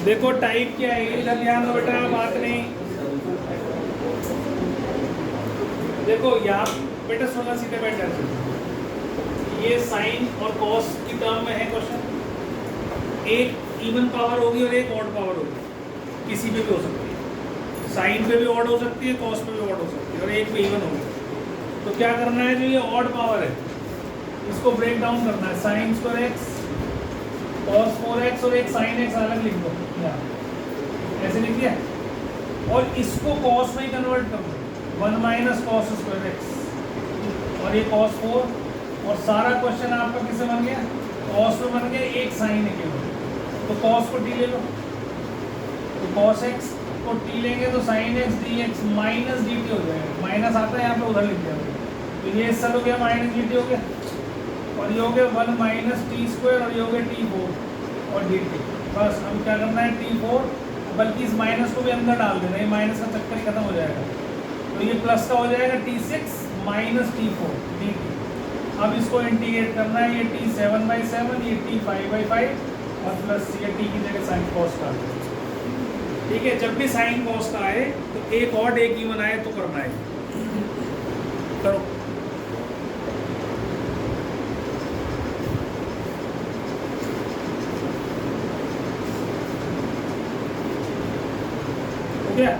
देखो टाइप क्या है, इधर ध्यान दो बेटा, बात नहीं। देखो यहाँ बेटा सुनना, सीधे बैठ जाते, ये साइन और कॉस की टर्म में है क्वेश्चन। एक इवन पावर होगी और एक ऑड पावर होगी, किसी पे भी हो सकती है, साइन पे भी ऑड हो सकती है, कॉस पे भी ऑड हो सकती है, और एक पे इवन होगी। तो क्या करना है, जो ये ऑड पावर है इसको ब्रेक डाउन करना है, sine square x cos 4x और एक साइन एक्स अलग लिख दो, ऐसे लिख दिया, और इसको कॉस में ही कन्वर्ट कर दो, 1 माइनस कॉस स्क्वायर एक्स, और ये कॉस 4, और सारा क्वेश्चन आपका किससे बन गया, कॉस में बन गया, एक साइन है केवल, तो कॉस को टी ले लो, तो कॉस एक्स को टी लेंगे तो sine x D x minus D T हो जाएगा, माइनस आता है यहाँ पे, उधर लिख दिया, तो ये सब हो गया माइनस डी टी हो गया, और ये हो गया 1 माइनस टी स्क्वायर, और ये हो गया टी 4 और डी टी। बस अब क्या करना है, टी 4, बल्कि इस माइनस को भी अंदर डाल देना, ये माइनस का चक्कर ही खत्म हो जाएगा, तो ये प्लस का हो जाएगा T 6 minus T 4 D T. अब इसको इंटीग्रेट करना है, ये टी 7/7, ये टी 5/5, और प्लस ये टी की जगह साइन कॉस का, ठीक है। जब भी साइन कॉस का आए तो एक ऑड एक इवन आए तो करना है, करो। हो गया,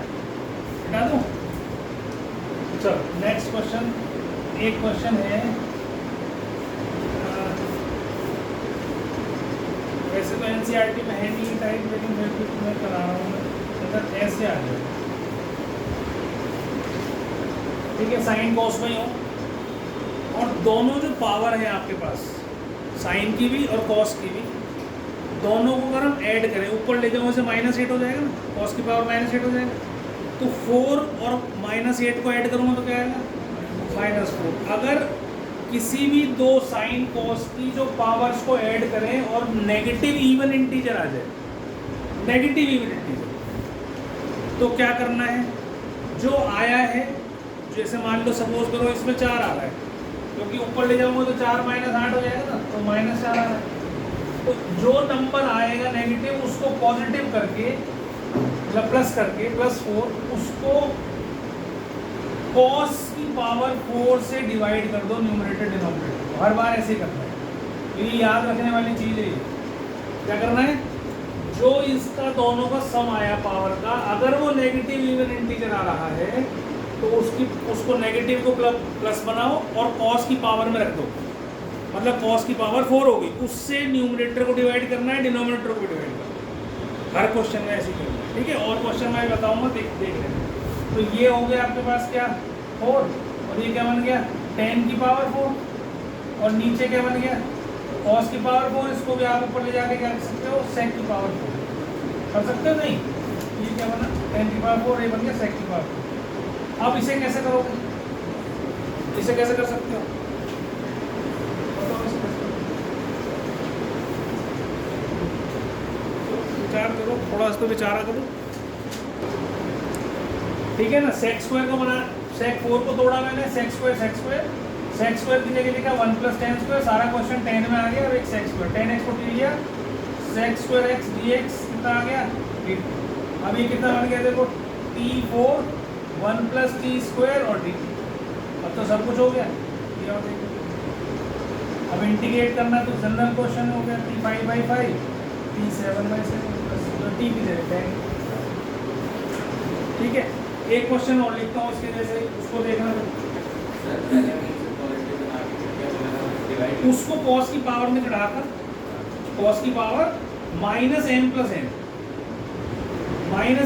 हटा दूं? चलो नेक्स्ट क्वेश्चन, एक क्वेश्चन है, वैसे तो एनसीईआरटी में है नहीं टाइप, लेकिन फिर भी मैं करा रहा हूँ, अगर ऐसे आ जाए, ठीक है, साइन कॉस में ही हो, और दोनों जो पावर है आपके पास, साइन की भी और कॉस की भी, दोनों को अगर हम ऐड करें, ऊपर ले जाओ से -8 हो जाएगा ना, कॉस की पावर -8 हो जाएगा, तो 4 और -8 को ऐड करूँगा तो क्या आएगा, -4। अगर किसी भी दो साइन कॉस की जो पावर्स को ऐड करें और नेगेटिव इवन इंटीजर आ जाए, नेगेटिव इवन इंटीजर, तो क्या करना है, जो आया है, जैसे मान लो सपोज करो इसमें 4 आ रहा है, क्योंकि ऊपर ले जाऊंगा तो 4 -8 हो जाएगा ना, तो -4 आ रहा है, तो जो नंबर आएगा नेगेटिव उसको पॉजिटिव करके, मतलब प्लस करके, +4, उसको कॉस की पावर 4 से डिवाइड कर दो, न्यूमरेटर डिनोमिनेटर, हर बार ऐसे करना है, तो ये याद रखने वाली चीज़ है। क्या करना है, जो इसका दोनों का सम आया पावर का, अगर वो नेगेटिव इवन इंटीजर आ रहा है तो उसको नेगेटिव को प्लस बनाओ और कॉस की पावर में रख दो, मतलब कॉस की पावर 4 होगी, उससे न्यूमरेटर को डिवाइड करना है, डिनोमिनेटर को डिवाइड करना है, हर क्वेश्चन में ऐसे करना है, ठीक है। और क्वेश्चन मैं बताऊंगा, देख लेना। तो ये हो गया आपके पास क्या, 4, और ये क्या बन गया, 10 की पावर 4, और नीचे क्या बन गया, cos की पावर 4, इसको भी आप ऊपर ले जाके क्या कर सकते हो, sec की पावर 4 कर सकते हो, नहीं, ये क्या बना, 10 की पावर 4, ये बन गया sec की पावर 4। अब इसे कैसे करोगे, इसे कैसे कर सकते हो, विचार करो, थोड़ा सा तो विचारा करो, ठीक है ना। sec स्क्वायर को बना, sec 4 को तोड़ा मैंने, sec स्क्वायर की जगह लिखा 1 + tan स्क्वायर, सारा क्वेश्चन 10 में आ गया, और एक sec स्क्वायर, 10x को टी लिया, sec स्क्वायर x dx कितना आ गया, 8। अब ये कितना बन गया, देखो t4 1 + t स्क्वायर और dt, अब तो सब कुछ हो गया, ये और देखो, अब इंटीग्रेट करना तो जनरल क्वेश्चन हो गया, t 5/5 t 7/7 + t की जगह 10, ठीक है। एक क्वेश्चन और लिखता हूँ उसके जैसे, उसको देखना, उसको cos की पावर में चढ़ाकर, cos की power -m + n,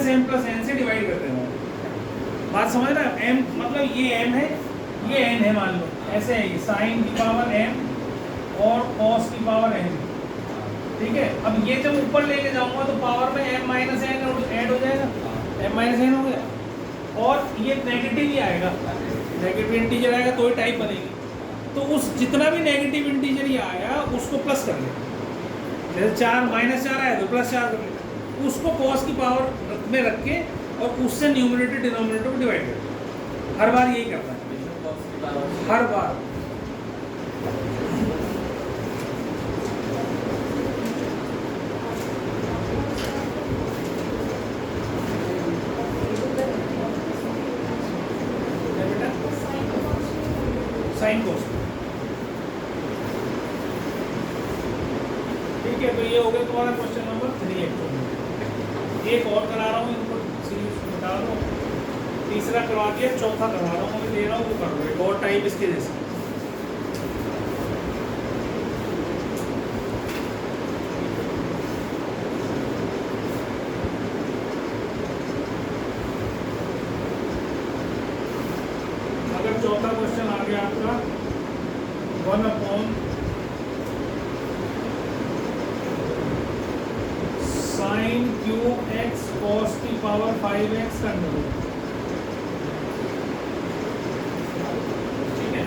-m + n से डिवाइड करते हैं, बात समझ रहे हैं, m मतलब ये m है, ये n है, मान लो ऐसे है, ये sin की पावर m और cos की पावर n, ठीक है। अब ये जब ऊपर लेके जाऊंगा तो पावर में m - n ऐड हो जाएगा, m - n हो गया, और ये नेगेटिव ही आएगा, नेगेटिव इंटीजर आएगा तो ही टाइप बनेगी, तो उस जितना भी नेगेटिव इंटीजर ये आया उसको प्लस कर ले, जैसे 4 -4 आया तो +4 कर ले, उसको cos की पावर में रख के और उससे न्यूमरेटर डिनोमिनेटर को डिवाइड कर, हर बार यही करना है, हर बार। ठीक है, तो ये हो गया तुम्हारा क्वेश्चन नंबर 3 एक्चुअली। एक और करा रहा हूँ, इनको सीरीज बता दो। तीसरा करवा दिया, चौथा करवा रहा हूँ, मैं दे रहा हूँ, वो कर लो एक और टाइप इसके जैसे। अगर चौथा क्वेश्चन आ गया आपका 1/sin क्यूब एक्स cos की पावर 5x करना हो, ठीक है।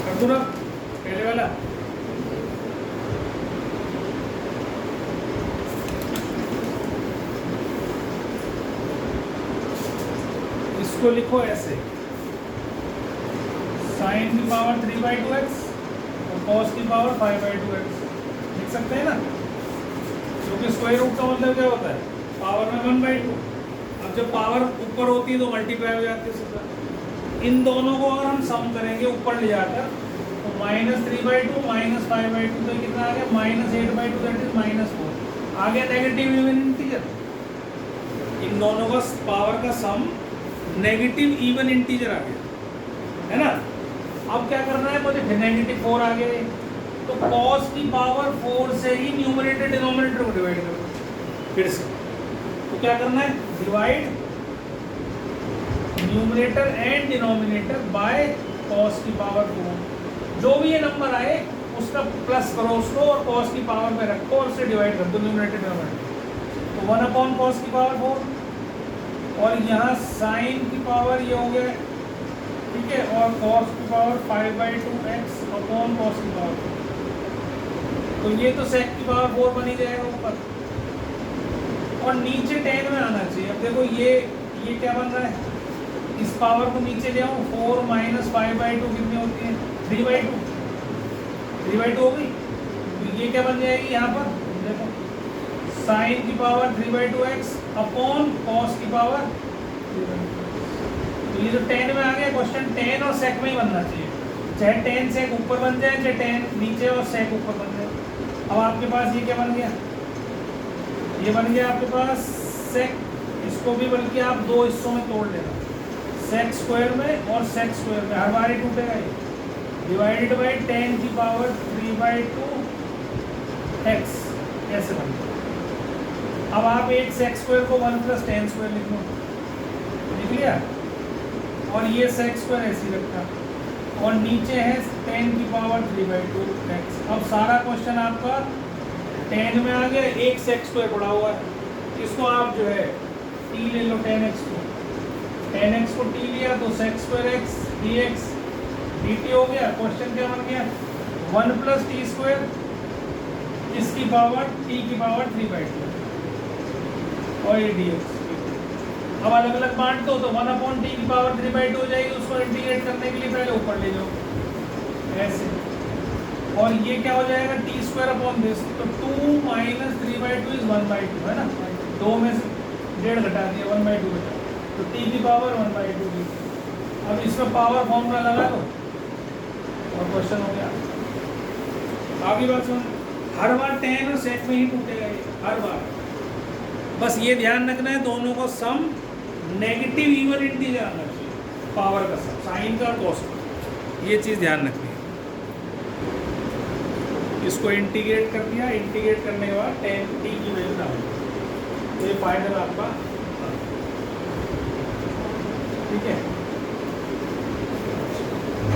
कर दूँ ना पहले वाला। इसको लिखो ऐसे, साइन की पावर 3/2x और कॉस की पावर 5/2x लिख सकते हैं ना, क्योंकि स्क्वायर रूट का मतलब क्या होता है, पावर में 1/2। अब जब पावर ऊपर होती है तो मल्टीप्लाई हो जाती है सीधा। इन दोनों को अगर हम सम करेंगे ऊपर ले जाकर, तो -3/2 -5/2, तो कितना आ गया -8/2, दैट इज -4 आ गया नेगेटिव इवन इंटीजर। इन दोनों का पावर का सम नेगेटिव इवन इंटीजर आ गया, है ना। अब क्या करना है मुझे, फिर -4 आ गया, तो cos की पावर 4 से ही न्यूमरेटर डिनोमिनेटर को डिवाइड करो फिर से। तो क्या करना है, divide numerator and denominator by cos की पावर 4। जो भी ये नंबर आए उसका प्लस करो उसको और cos की पावर में रखो और उससे डिवाइड कर दो न्यूमरेटर डिनोमिनेटर। तो 1/cos की पावर 4 और यहाँ साइन की पावर ये हो गया, ठीक है, और cos की पावर 5/2x अपॉन cos की पावर 4। तो ये तो sec की पावर 4 बन ही जाएगा ऊपर, और नीचे 10 में आना चाहिए। अब देखो ये क्या बन रहा है, इस पावर को नीचे ले आओ, 4 - 5/2 कितनी होती है, 3/2 हो गई। तो ये क्या बन जाएगी यहाँ पर, देखो साइन की पावर 3/2x अपॉन cos की पावर। तो ये जो 10 में आ गया, क्वेश्चन 10 और sec में ही बनना चाहिए, चाहे 10 sec ऊपर बन जाए, चाहे 10 नीचे और sec ऊपर बन जाए। अब आपके पास ये क्या बन गया, ये बन गया आपके पास sec, इसको भी बल्कि आप दो हिस्सों में तोड़ लेना, sec स्क्वायर में और sec स्क्वायर में, हर बार ही टूटेगा ये, डिवाइडेड बाई 10 की पावर 3/2x ऐसे बन गया। अब आप एक sec स्क्वायर को 1 + tan स्क्वायर लिख लो, लिख लिया, और ये sec स्क्वायर ऐसे रखा, और नीचे है 10 की पावर 3/2x। अब सारा क्वेश्चन आपका 10 में आ गया, एक sec स्क्वायर पड़ा हुआ है, इसको आप जो है t ले लो, 10x को t लिया तो sec square x dx dt हो गया। क्वेश्चन क्या बन गया, 1 + t स्क्वायर इसकी पावर t की पावर 3/2 और ये dx। अब अलग अलग बांट दो तो 1/t की पावर 3/2 हो जाएगी, उसको इंटीग्रेट करने के लिए पहले ऊपर ले जाओ ऐसे, और ये क्या हो जाएगा, t² अपॉन दिस, तो 2 - 3/2 इज 1/2, है ना, 2 में से 1.5 घटा दिया, 1/2 बचा, तो t की पावर 1/2 दी। अब इसमें पावर फॉर्मूला लगा दो और क्वेश्चन हो गया। आगे बात सुन, हर बार 10 और sec में ही टूटेगा ये, हर बार। बस ये ध्यान रखना है, दोनों का सम नेगेटिव इवन इंटीजर आना चाहिए, पावर का सम, साइन का और cos का, ये चीज़ ध्यान रखनी है। इसको इंटीग्रेट कर दिया, इंटीग्रेट करने के बाद 10 t की वैल्यू डाल दी, तो ये फाइनल आपका, ठीक है।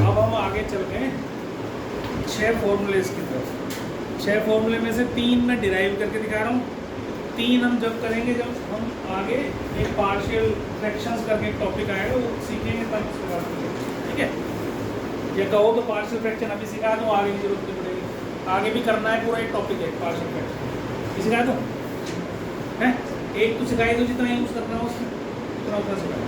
अब हम आगे चल गए 6 फॉर्मूले की तरफ। 6 फॉर्मूले में से 3 मैं डिराइव करके दिखा रहा हूँ, 3 हम जब करेंगे, जब हम आगे एक पार्शियल फ्रैक्शंस करके एक टॉपिक आएगा वो सीखेंगे, तब उसके बाद, ठीक है। ये कहो तो पार्शियल फ्रैक्शन अभी सिखा दूँ, आगे की जरूरत नहीं पड़ेगी, आगे भी करना है, पूरा एक टॉपिक है पार्शियल फ्रैक्शन, सिखा दूँ है, एक तो सिखाई दो, जितना यूज़ करना हो उसमें उतना उतना सिखा।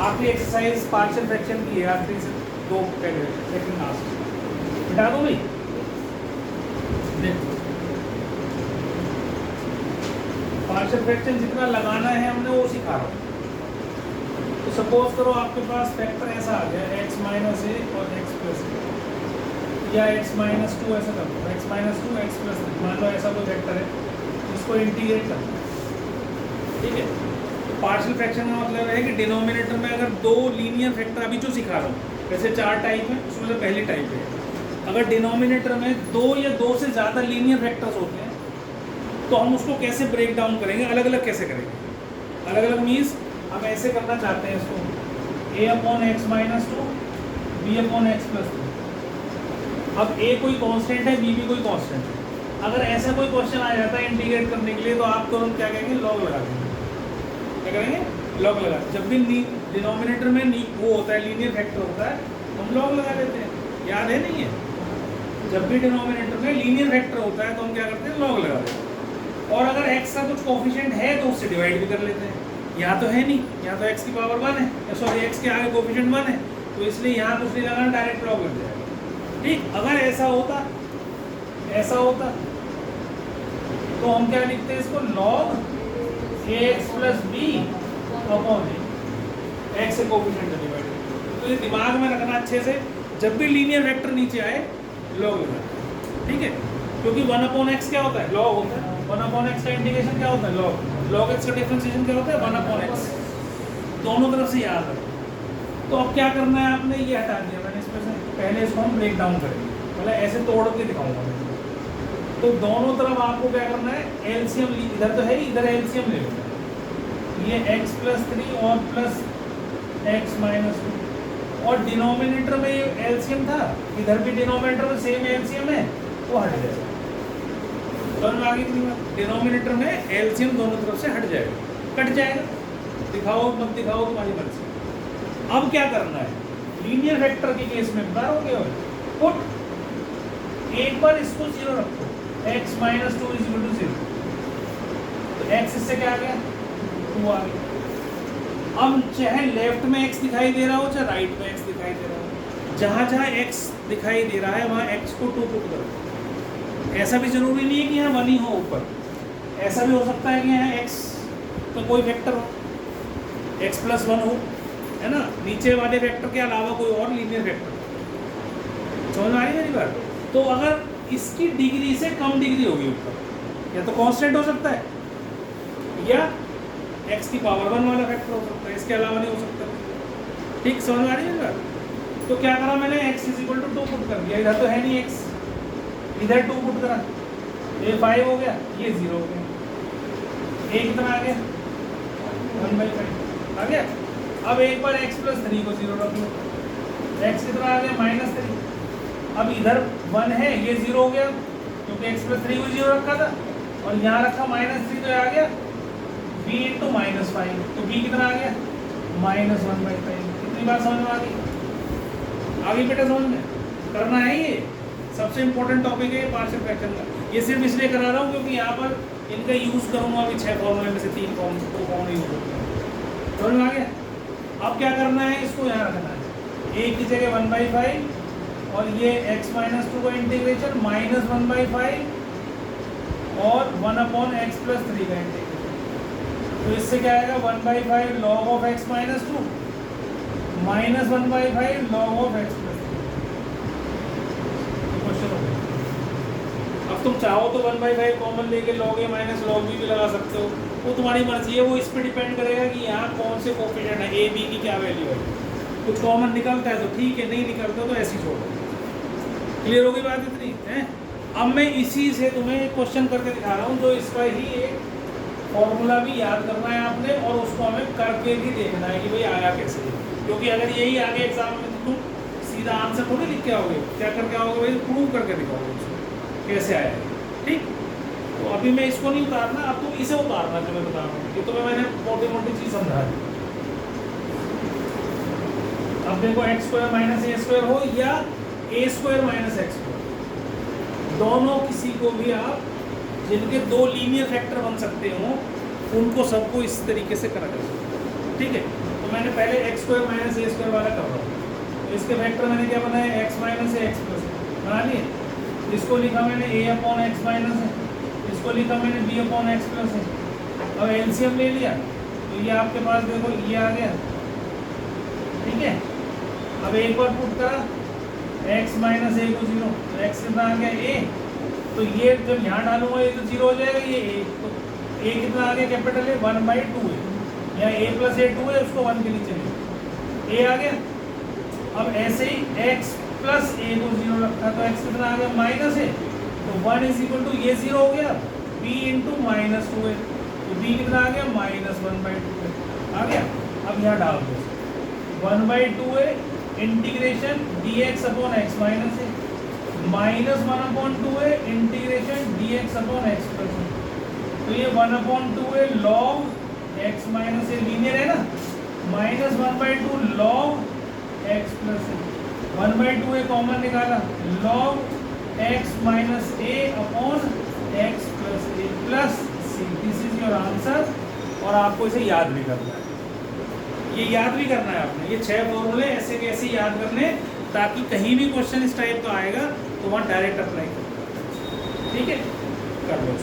आखिरी एक्सरसाइज पार्शियल फ्रैक्शन की है, आखिरी से 2 पहले, सेकंड लास्ट बिठा दो भाई, देखो पार्शियल फ्रैक्शन जितना लगाना है हमने वो सिखा रहा हूँ। तो सपोज करो आपके पास फैक्टर ऐसा आ गया x माइनस ए और x प्लस ए, या x माइनस टू, ऐसा कर दो x minus two x plus a, मान लो ऐसा कोई फैक्टर है, इसको इंटीग्रेट करना है, ठीक है। तो पार्शियल फ्रैक्शन का मतलब है कि डिनोमिनेटर में अगर दो लीनियर फैक्टर, अभी जो सिखा रहा हूँ वैसे 4 टाइप है, उसमें से पहली टाइप है अगर डिनोमिनेटर में 2 या 2 से ज़्यादा लीनियर फैक्टर्स होते हैं तो हम उसको कैसे ब्रेक डाउन करेंगे, अलग अलग कैसे करेंगे। अलग अलग मीन्स हम ऐसे करना चाहते हैं इसको a upon x minus two, b upon x plus two. अब a कोई कांस्टेंट है, b भी कोई कांस्टेंट है। अगर ऐसा कोई क्वेश्चन आ जाता है इंटीग्रेट करने के लिए तो आप तुरंत क्या कहेंगे, लॉग लगा देंगे। क्या करेंगे, लॉग लगा। जब भी डिनोमिनेटर में वो होता है लीनियर फैक्टर होता है तो हम लॉग लगा देते हैं, याद है नहीं है। जब भी डिनोमिनेटर में लीनियर फैक्टर होता है तो हम क्या करते हैं, लॉग लगा देते हैं। और अगर x का कुछ कोफिशिएंट है तो उससे डिवाइड भी कर लेते हैं। यहाँ तो है नहीं, यहाँ तो x की पावर 1 है, सॉरी x के आगे कोफिशिएंट 1 है, तो इसलिए यहाँ कुछ नहीं लगाना, डायरेक्ट लॉग लग जाएगा। ठीक, अगर ऐसा होता तो हम क्या लिखते हैं इसको, log ax plus b upon a, x से कोफिशिएंट डिवाइड। तो ये दिमाग में रखना अच्छे से, जब भी लीनियर वेक्टर नीचे आए लॉग लगाना, ठीक है। क्योंकि 1 अपॉन एक्स क्या होता है, लॉग होता है। 1 अपॉन एक्स का इंटीग्रेशन क्या होता है, लॉग। लॉग एक्स का डिफरेंशिएशन क्या होता है, 1 अपॉन एक्स। दोनों तरफ से याद रखो। तो अब क्या करना है, आपने ये हटा दिया मैंने इसमें से, पहले इसको हम ब्रेक डाउन करेंगे, मतलब ऐसे तोड़ के दिखाऊंगा मैं। तो दोनों तरफ आपको क्या करना है, एलसीएम, इधर तो है ही, इधर एलसीएम ले लेना है। ये x प्लस 3 और प्लस x माइनस 2, और डिनोमिनेटर में ये एलसीएम था, इधर भी डिनोमिनेटर में सेम एलसीएम है, वो हट जाएगा। समझ में आ गई कि बात, डिनोमिनेटर में एलसीएम दोनों तरफ से हट जाएगा, कट जाएगा। दिखाओ मत दिखाओ तुम्हारी मर्जी। अब क्या करना है, लीनियर वेक्टर के केस में बता रहा हूँ, पुट एक बार इसको 0 रखो, x minus 2 is equal to 0, तो x इससे क्या आ गया, 2 आ गया। अब चाहे लेफ्ट में x दिखाई दे रहा हो चाहे राइट में x दिखाई दे रहा हो, जहाँ जहाँ x दिखाई दे रहा है वहाँ x को 2 पुट करो। ऐसा भी जरूरी नहीं है कि यहाँ 1 ही हो ऊपर, ऐसा भी हो सकता है कि यहाँ x तो कोई वेक्टर हो, x प्लस 1 हो, है ना, नीचे वाले वेक्टर के अलावा कोई और लीनियर वेक्टर। समझ में आ रही मेरी बात। तो अगर इसकी डिग्री से कम डिग्री होगी ऊपर, या तो कांस्टेंट हो सकता है या x की पावर 1 वाला फैक्टर हो सकता है, इसके अलावा नहीं हो सकता। ठीक, समझ में आ रही है बात। तो क्या करा मैंने, x is equal to 2 put कर दिया, इधर तो है नहीं x, इधर 2 पुट करा, ये 5 हो गया, ये 0 हो गया, a कितना आ गया, 1/5 आ गया। अब एक बार x प्लस 3 को 0 रख लो, x कितना आ गया, -3। अब इधर 1 है, ये 0 हो गया क्योंकि x प्लस 3 को 0 रखा था, और यहाँ रखा -3 तो आ गया b इंटू -5, तो b कितना आ गया, -1/5। कितनी बार समझ में आ गई, आगे बेटा समझ में करना है। ये सबसे इंपॉर्टेंट टॉपिक है पार्शियल फ्रैक्शन का। ये सिर्फ इसलिए करा रहा हूँ क्योंकि यहाँ पर इनका यूज़ करूँगा अभी 6 फॉर्मूले में से 3 फॉर्मूले यूज होते हैं। समझ में आ गया। अब क्या करना है, इसको यहाँ रखना है, a की जगह 1/5 और ये x माइनस 2 का इंटीग्रेशन -1/5 और 1 अपॉन एक्स प्लस 3 का इंटीग्रेशन। तो इससे क्या आएगा, 1/5 log of x minus 2 minus 1/5 log of x plus 3। Question हो गया। अब तुम चाहो तो 1/5 कॉमन लेके log a minus log b भी लगा सकते हो, वो तुम्हारी मर्जी है। वो इस पर डिपेंड करेगा कि यहाँ कौन से कोफिशिएंट है, a b की क्या वैल्यू है। कुछ कॉमन निकलता है तो ठीक है, नहीं निकलता तो ऐसी छोड़ो। क्लियर होगी बात इतनी है। अब मैं इसी से तुम्हें क्वेश्चन करके दिखा रहा हूँ, जो इसका ही एक फॉर्मूला भी याद करना है आपने, और उसको हमें करके भी देखना है कि भाई आया कैसे। क्योंकि अगर यही आगे एग्जाम में तो तुम सीधा आंसर थोड़ी लिख के आओगे, क्या करके आओगे भाई, प्रूव करके दिखाओगे उसको कैसे आया है। ठीक, तो अभी मैं इसको नहीं उतारना, अब तुम इसे उतारना जो मैं बता रहा हूँ, ये तुम्हें मैंने मोटी मोटी चीज़ समझा दी। अब देखो x² माइनस a² हो या a² माइनस x², दोनों किसी को भी आप जिनके 2 लीनियर फैक्टर बन सकते हो उनको सबको इस तरीके से करा कर सकते हो। ठीक है, तो मैंने पहले x² माइनस a² वाला कर रहा हूँ। तो इसके फैक्टर मैंने क्या बनाया, x minus a x plus बना लिए। इसको लिखा मैंने a अपॉन एक्स माइनस है, इसको लिखा मैंने b अपॉन एक्स प्लस है। अब एलसीएम ले लिया तो ये आपके पास देखो ये आ गया, ठीक है। अब एक बार पुट करा x माइनस ए को 0, तो x कितना आ गया a, तो ये जब यहाँ डालूंगा ये तो 0 हो जाएगा, ये a, तो a कितना आ गया कैपिटल A 1/2 है, यहाँ a प्लस a 2 है, उसको 1 के नीचे ले a आ गया। अब ऐसे ही x प्लस a को 0 रखा तो x कितना आ गया माइनस a, तो 1 इज इक्वल टू ये 0 हो गया b इंटू माइनस 2 है, तो b कितना आ गया माइनस 1/2 आ गया। अब यहाँ डाल दो 1/2 है integration dx upon x minus है, माइनस 1/2 है integration dx upon x plus है, तो ये 1/2 है log x माइनस है, लीनियर है ना, माइनस 1/2 log x प्लस है, 1/2 है कॉमन निकाला log x minus a upon x plus a plus c, this is your answer. और आपको इसे याद भी करना है, ये याद भी करना है आपने, ये 6 फॉर्मूले ऐसे कैसे याद करने, ताकि कहीं भी क्वेश्चन इस टाइप का आएगा तो वहाँ डायरेक्ट अप्लाई कर, ठीक है। कर लो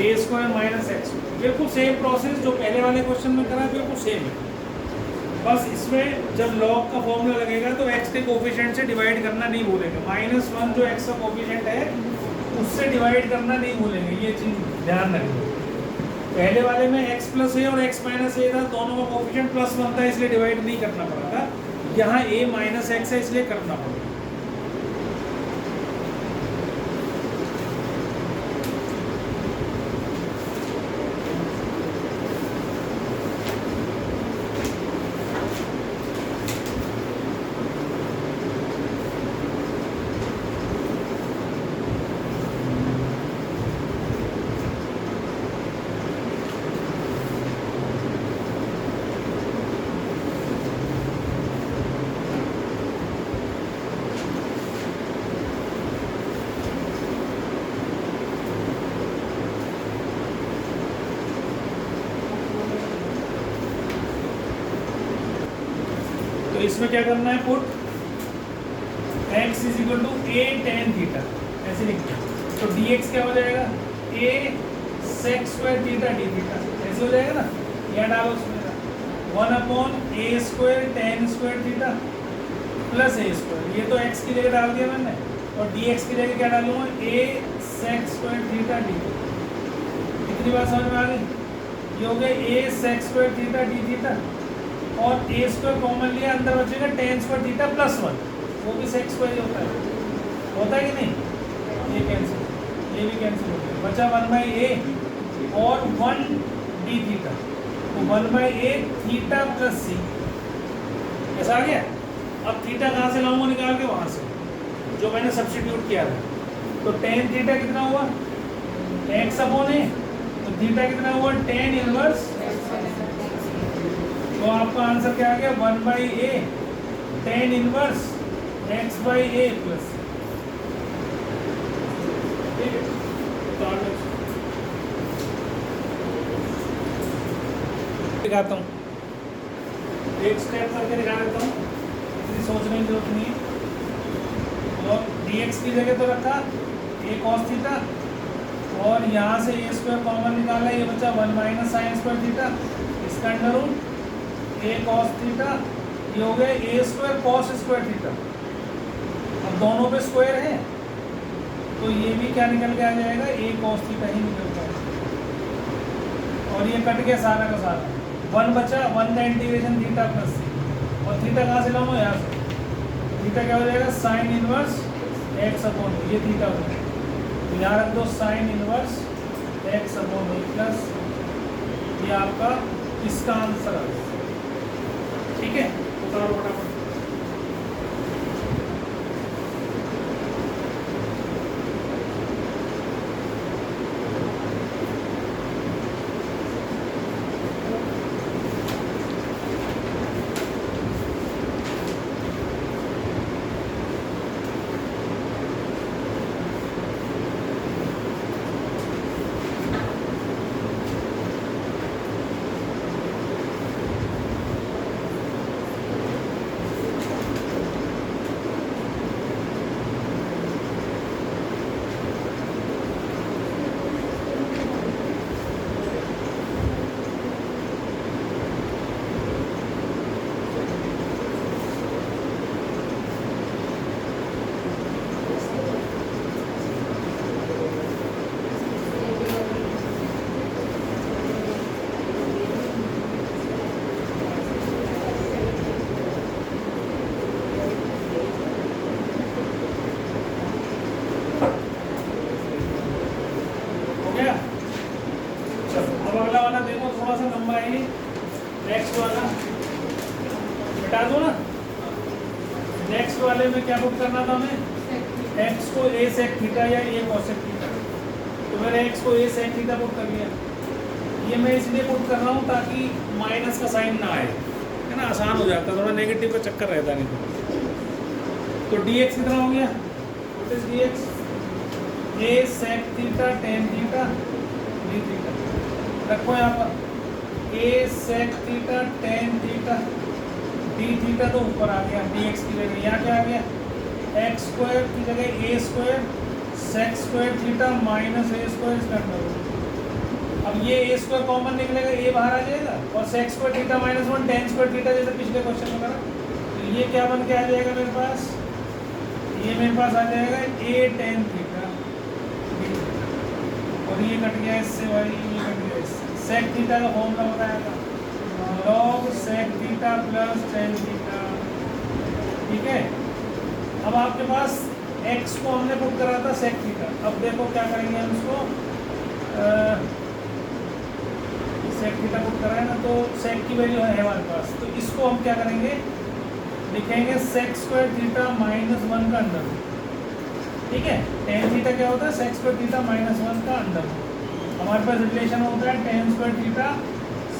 ए स्क्वायर माइनस एक्स, बिल्कुल सेम प्रोसेस जो पहले वाले क्वेश्चन में करा, बिल्कुल सेम है, बस इसमें जब लॉग का फॉर्मूला लगेगा तो x के कोफिशिएंट से डिवाइड करना नहीं भूलेंगे, -1 जो x का कोफिशिएंट है उससे डिवाइड करना नहीं भूलेंगे, ये चीज़ ध्यान रखेंगे। पहले वाले में x प्लस ए और x माइनस ए था, दोनों का कोफिशिएंट +1 था इसलिए डिवाइड नहीं करना पड़ा था, यहाँ a माइनस एक्स है इसलिए करना पड़ेगा। तो इसमें क्या करना है, put x is equal to a tan theta ऐसे लिखते हैं, तो dx क्या हो जाएगा a sec square theta d theta ऐसे हो जाएगा ना, यहाँ डालो उसमें 1 upon a square tan square theta plus a square, ये तो x की जगह डाल दिया मैंने, और dx की जगह क्या डालूंगा a sec square theta d, कितनी बात समझ में आ गई, ये हो गया a sec square theta d theta, और a स्क्वायर कॉमन लिया, अंदर बचेगा tan स्क्वायर थीटा प्लस 1, वो भी sec स्क्वायर होता है कि नहीं, ये कैंसिल, ये भी कैंसिल हो गया, बचा 1/a और 1 d थीटा, तो 1/a थीटा प्लस c, ऐसा आ गया। अब थीटा कहाँ से लाऊंगा निकाल के, वहाँ से जो मैंने सब्स्टिट्यूट किया था, तो tan थीटा कितना हुआ x अपॉन a, तो थीटा कितना हुआ tan इनवर्स, तो आपका आंसर क्या आ गया 1/a tan inverse x/a plus, ठीक है। तो दिखाता हूँ, एक स्टेप करके दिखा देता हूँ, इतनी सोचने की जरूरत नहीं है। और dx की जगह तो रखा a cos थीटा, और यहाँ से a स्क्वायर कॉमन निकाला, ये बचा 1 माइनस साइन स्क्वायर थीटा, इसका under root a cos theta, ये हो गया a square cos square theta, अब दोनों पे स्क्वायर है तो ये भी क्या निकल के आ जाएगा a cos थीटा ही निकल के आएगा, और ये कट गया सारा का सारा, 1 बचा, 1 का इंटीग्रेशन थीटा प्लस c, और थीटा कहाँ से लाऊंगा यहाँ से, थीटा क्या हो जाएगा साइन इनवर्स x अपॉन, ये थीटा हो जाएगा, तो यहाँ रख दो sine inverse x upon a plus, ये आपका इसका आंसर आ गया, ठीक है। उतारो फटाफट, चलो अब अगला वाला देखो, थोड़ा सा लंबा है ये, नेक्स्ट वाला मिटा दो ना। नेक्स्ट वाले में क्या पुट करना था हमें, एक्स को ए सेक थीटा या ए कोसेक थीटा, तो मैंने एक्स को ए सेक थीटा पुट कर लिया। ये मैं इसलिए पुट कर रहा हूँ ताकि माइनस का साइन ना आए, है ना, आसान हो जाता है, थोड़ा नेगेटिव का चक्कर रहता नहीं। तो dx कितना हो गया, what is dx, a sec theta tan theta d theta, रखो यहाँ पर a sec theta tan theta d theta, तो ऊपर आ गया dx की जगह यहाँ क्या आ गया, x स्क्वायर की जगह a square sec square theta minus a square इसका अंडर। अब ये a स्क्वायर कॉमन निकलेगा, a बाहर आ जाएगा, और sec square theta minus 1 tan square theta जैसे पिछले क्वेश्चन में करा। तो ये क्या बन के आ जाएगा मेरे पास, ये मेरे पास आ जाएगा a tan थीटा, और ये कट गया इससे भाई, ये कट गया इससे। sec थीटा का फॉर्मूला बताया था, log sec theta plus tan theta, ठीक है। अब आपके पास x को हमने पुट करा था sec थीटा, अब देखो क्या करेंगे हम इसको, sec थीटा पुट करा है ना, तो sec की वैल्यू है हमारे पास, तो इसको हम क्या करेंगे, लिखेंगे sec स्क्वायर थीटा माइनस 1 का अंडर, ठीक है। tan थीटा क्या होता है, sec स्क्वायर थीटा माइनस 1 का अंडर। हमारे पास रिलेशन होता है tan square theta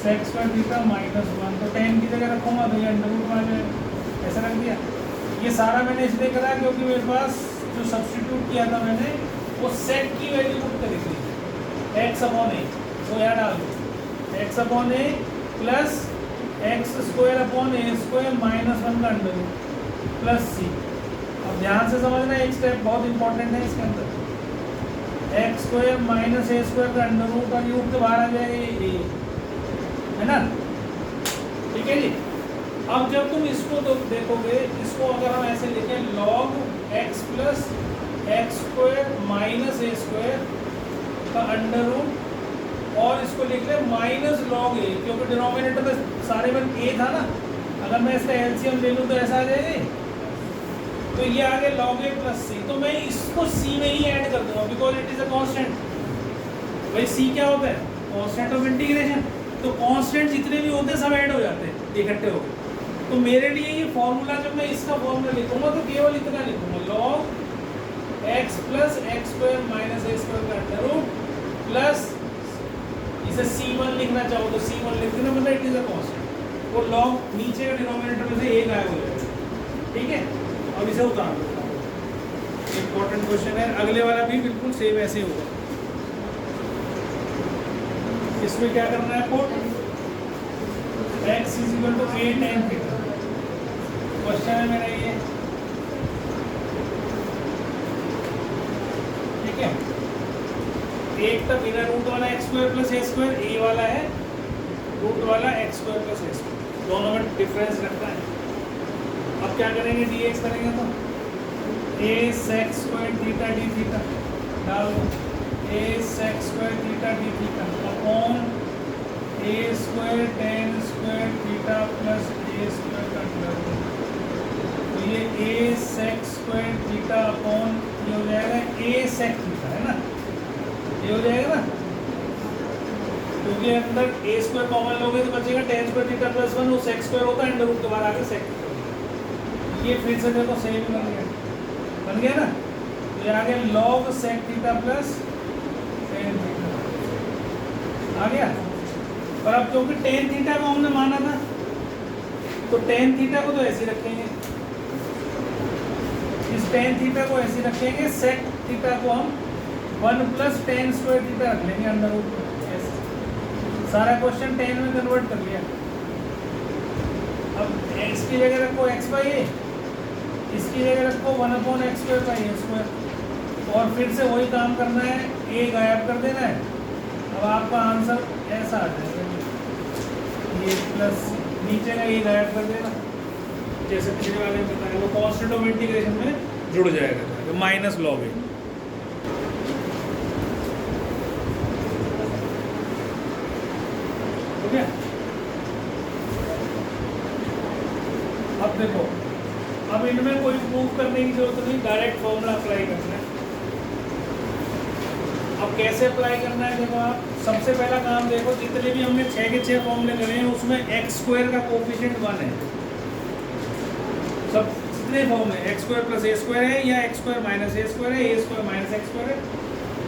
sec square theta minus 1, तो tan की जगह रखूंगा तो ये अंडर रूट में आ जाएगा, ऐसा रख दिया। ये सारा मैंने इसलिए करा क्योंकि मेरे पास जो सब्सटीट्यूट किया था मैंने, वो sec की वैल्यू पुट करी थी, x अपॉन ए, वो यहाँ डाल दो, x अपॉन ए प्लस एक्स स्क्वायर अपॉन ए स्क्वायर माइनस 1 का अंडर प्लस सी। अब ध्यान से समझना, एक स्टेप बहुत इंपॉर्टेंट है इसके अंदर, x square minus a square का अंडर रूट, और रूट के बाहर आ जाएगा ये ए, है ना, ठीक है जी। अब जब तुम इसको तो देखोगे, इसको अगर हम ऐसे लिखें log x plus x square minus a square का अंडर रूट, और इसको लिख ले माइनस लॉग ए, क्योंकि डिनोमिनेटर में सारे में ए था ना, अगर मैं इसका एलसीएम ले लूँ तो ऐसा आ जाएगा, तो ये आ गया log ए प्लस सी, तो मैं इसको सी में ही ऐड कर दूंगा because it is a constant. भाई सी क्या होता है, कांस्टेंट ऑफ इंटीग्रेशन, तो कांस्टेंट जितने भी होते हैं सब ऐड हो जाते हैं इकट्ठे होकर। तो मेरे लिए ये फॉर्मूला, जब मैं इसका फॉर्मूला लिखूंगा तो केवल इतना लिखूंगा, log x plus x square minus a square का अंडर रूट प्लस, इसे C1 लिखना चाहो तो C1 लिख देना, मतलब इट इज अ कांस्टेंट, वो log नीचे का डिनोमिनेटर में से एक गायब हो जाएगा, ठीक है। अब इसे उतार दो, इंपॉर्टेंट क्वेश्चन है, अगले वाला भी बिल्कुल सेम ऐसे होगा। इसमें क्या करना है, put x is equal to a tan theta, question है मेरा ये, ठीक है। एक तो बिना रूट वाला x square plus a square, ए वाला है रूट वाला x square plus a square, दोनों में डिफरेंस रखता है। अब क्या करेंगे, dx करेंगे तो a sec square theta d theta डाल दो, a sec square theta d theta upon a square tan square theta plus a square का अंडर रूट, तो ये a sec square theta upon ये हो जाएगा a sec थीटा, है ना, ये हो जाएगा ना, क्योंकि अंदर a स्क्वायर कॉमन लोगे तो बचेगा tan स्क्वायर थीटा प्लस 1, वो sec स्क्वायर होता है, अंडर रूट के बाद आगे sec, ये फिर से देखो सेम बन गया ना, तो ये आ गया log sec theta plus tan theta आ गया। और अब क्योंकि tan थीटा को हमने माना था, तो tan थीटा को तो ऐसे रखेंगे, इस tan थीटा को ऐसे रखेंगे, sec थीटा को हम 1 प्लस tan स्क्वायर थीटा रख लेंगे अंडर रूट में, ऐसे सारा क्वेश्चन tan में कन्वर्ट कर लिया। अब x की जगह रखो x बाई ए, इसकी जगह रखो 1 upon x square by A square, और फिर से वही काम करना है, a गायब कर देना है। अब आपका आंसर ऐसा आ जाएगा, ये प्लस नीचे का ये गायब कर देना, जैसे पिछले वाले में बताया, वो कांस्टेंट ऑफ इंटीग्रेशन में जुड़ जाएगा, माइनस लॉग ए। ठीक है, अब देखो, अब इनमें कोई प्रूफ करने की जरूरत नहीं, डायरेक्ट फॉर्मूला अप्लाई करना है। अब कैसे अप्लाई करना है? देखो आप सबसे पहला काम देखो, जितने भी हमने 6 के 6 फॉर्मूले करे हैं उसमें एक्स स्क्वायर का कोफिशिएंट 1 है। सब जितने फॉर्मूले x square plus a square है या x square minus a square है, ए स्क्वायर माइनस एक्स स्क्वायर है,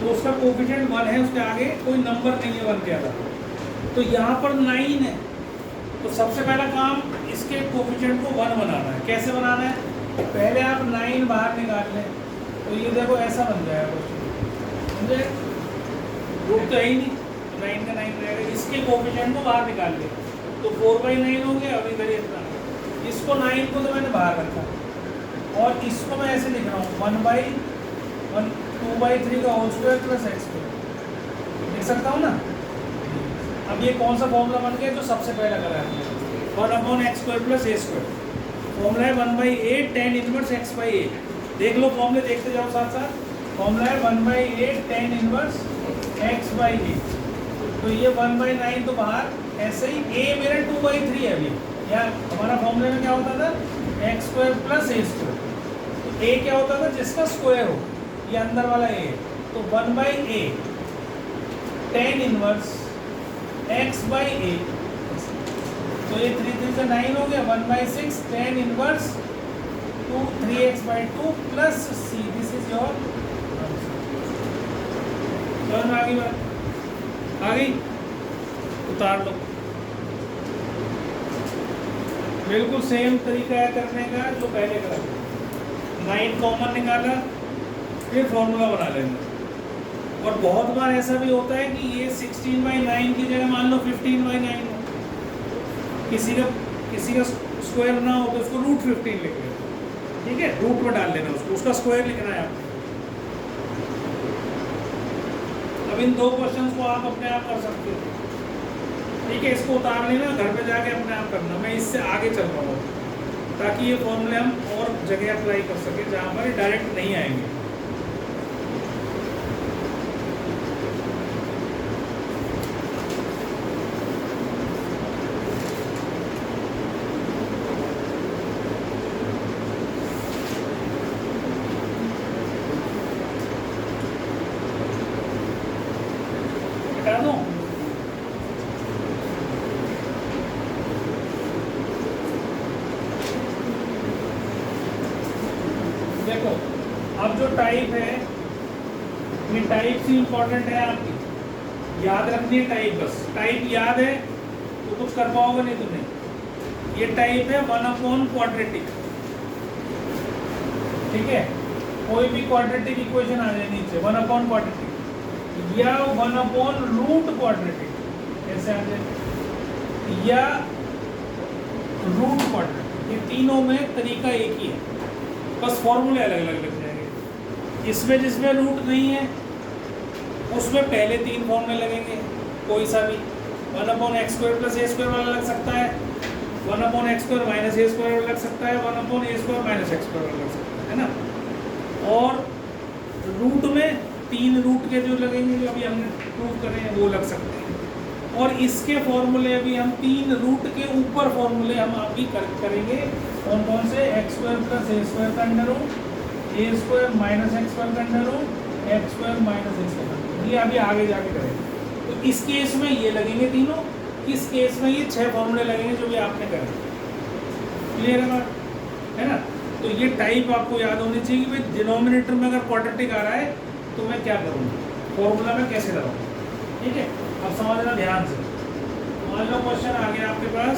तो उसका कोफिशिएंट 1 है, उसके आगे कोई नंबर नहीं है 1 के अलावा। तो यहाँ पर 9 है, तो सबसे पहला काम इसके कोफिशिएंट को 1 बनाना है। कैसे बनाना है? पहले आप 9 बाहर निकाल लें, तो ये देखो ऐसा बन जाएगा, समझे? रूट तो है ही नहीं, तो 9 का 9 रहेगा। इसके कोफिशिएंट को बाहर निकाल ले, तो 4/9 हो गया। अभी करिए इतना, इसको 9 को तो मैंने बाहर रखा, और इसको मैं ऐसे लिख रहा हूँ 1/1 2/3 का whole square plus x square, लिख सकता हूँ ना। अब ये कौन सा फॉर्मूला बन गया जो सबसे पहला करा है? 1/x square plus a square. Formula है 1/8 tan इनवर्स x/a। देख लो फॉर्मूले, देखते जाओ साथ साथ। फॉर्मूला है 1/8 tan इनवर्स x/a। तो ये 1/9 तो बाहर ऐसे ही, a मेरा 2/3 है अभी, या हमारा फॉर्मूले में क्या होता था? X square plus a square. तो a क्या होता था? जिसका स्क्वायर हो, ये अंदर वाला a। तो 1/8 tan इनवर्स x/a। तो ये 3 से 9 हो गया। 1/6 tan इनवर्स 3x/2 प्लस c। This is your answer. आ गई बात? आ गई? उतार लो। बिल्कुल सेम तरीका है करने का जो पहले करा। 9 कॉमन निकाला, फिर फॉर्मूला बना लेना। और बहुत बार ऐसा भी होता है कि ये 16/9 की जगह मान लो 15/9 हो, किसी का स्क्वायर ना हो तो उसको √15 लिख लेना, ठीक है? रूट में डाल लेना उसको, उसका स्क्वायर लिखना है आपको। अब इन 2 क्वेश्चंस को आप अपने आप कर सकते हो, ठीक है? इसको उतार लेना, घर पे जाके अपने आप करना। मैं इससे आगे चल रहा हूँ ताकि ये फॉर्मूले हम और जगह अप्लाई कर सकें जहाँ हमारे डायरेक्ट नहीं आएंगे। हटा दूँ? देखो अब जो टाइप है, ये टाइप से इम्पोर्टेंट है आपकी, याद रखनी है टाइप। बस टाइप याद है तो कुछ कर पाओगे, नहीं तो नहीं। ये टाइप है 1/क्वाड्रेटिक, ठीक है? कोई भी क्वाड्रेटिक इक्वेशन आ जाए नीचे 1/क्वाड्रेटिक या 1/√क्वाड्रेटिक, ऐसे आ जाए, या रूट क्वाड्रेटिक। ये तीनों में तरीका एक ही है, बस फॉर्मूले अलग अलग लग जाएंगे। इसमें जिसमें रूट नहीं है उसमें पहले 3 फॉर्मूले लगेंगे, कोई सा भी। 1/x square plus a square वाला लग सकता है, 1/x square minus a square वाला लग सकता है, 1/a square minus x square वाला लग सकता है ना। और रूट में 3 रूट के जो लगेंगे, जो अभी हमने प्रूव करे हैं, वो लग सकते हैं। और इसके फॉर्मूले अभी हम 3 रूट के ऊपर फॉर्मूले हम अभी करेंगे। कौन कौन से? X square plus a square का under root, a square minus x square का under root, x square minus x square. ये अभी आगे जाके करेंगे। तो इस केस में ये लगेंगे तीनों, इस केस में ये 6 फॉर्मूले लगेंगे जो भी आपने करे। क्लियर है बात? है ना? तो ये टाइप आपको याद होनी चाहिए कि भाई डिनोमिनेटर में अगर क्वाड्रेटिक आ रहा है तो मैं क्या करूँगा, फॉर्मूला में कैसे लगाऊँ, ठीक है? अब समझना ध्यान से। मान लो क्वेश्चन आ गया आपके पास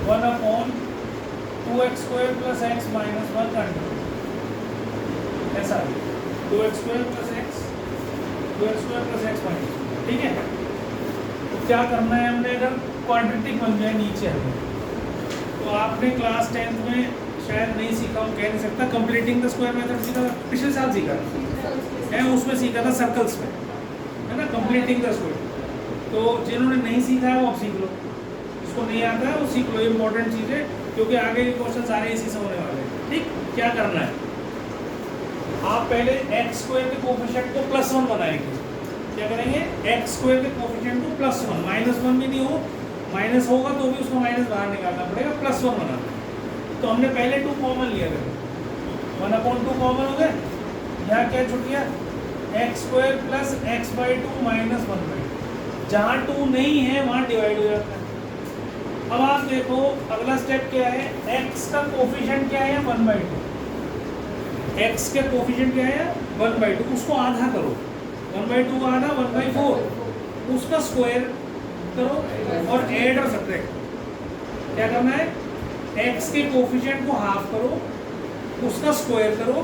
1/2x square plus x minus 1 का अंडर, ऐसा 2x square plus x, 2x square plus x minus, ठीक है? तो क्या करना है हमने, अगर क्वाड्रेटिक बन जाए नीचे हमें, तो आपने क्लास 10th में शायद नहीं सीखा, हम कह नहीं सकता, कंप्लीटिंग द स्क्वायर मेथड सीखा, पिछले साल सीखा है, उसमें सीखा था सर्कल्स में, है ना, कंप्लीटिंग द स्क्वायर। तो जिन्होंने नहीं सीखा है वो अब सीख लो, जिसको नहीं आता है वो सीख लो, इम्पोर्टेंट चीज़ है, क्योंकि आगे के क्वेश्चन सारे इसी से होने वाले हैं। ठीक, क्या करना है, आप पहले एक्स स्क्वायर के कोफिशिएंट को +1 बनाएंगे। क्या करेंगे, एक्स स्क्वायर के कोफिशिएंट को +1, -1 भी नहीं हो, माइनस होगा तो भी उसको माइनस बाहर निकालना पड़ेगा, +1 बनाना। तो हमने पहले 2 कॉमन लिया था, 1/2 कॉमन हो गए, यहाँ क्या छूट गया, x square plus x by two minus 1/2। जहाँ 2 नहीं है वहाँ डिवाइड हो जाता है। अब आप देखो अगला स्टेप क्या है, x का कोफिशिएंट क्या है 1/2, x के कोफिशिएंट क्या है 1/2, उसको आधा करो, 1/2 आधा 1/4, उसका स्क्वायर करो और ऐड और सब्ट्रैक्ट। क्या करना है, x के कोफिशिएंट को हाफ करो, उसका स्क्वायर करो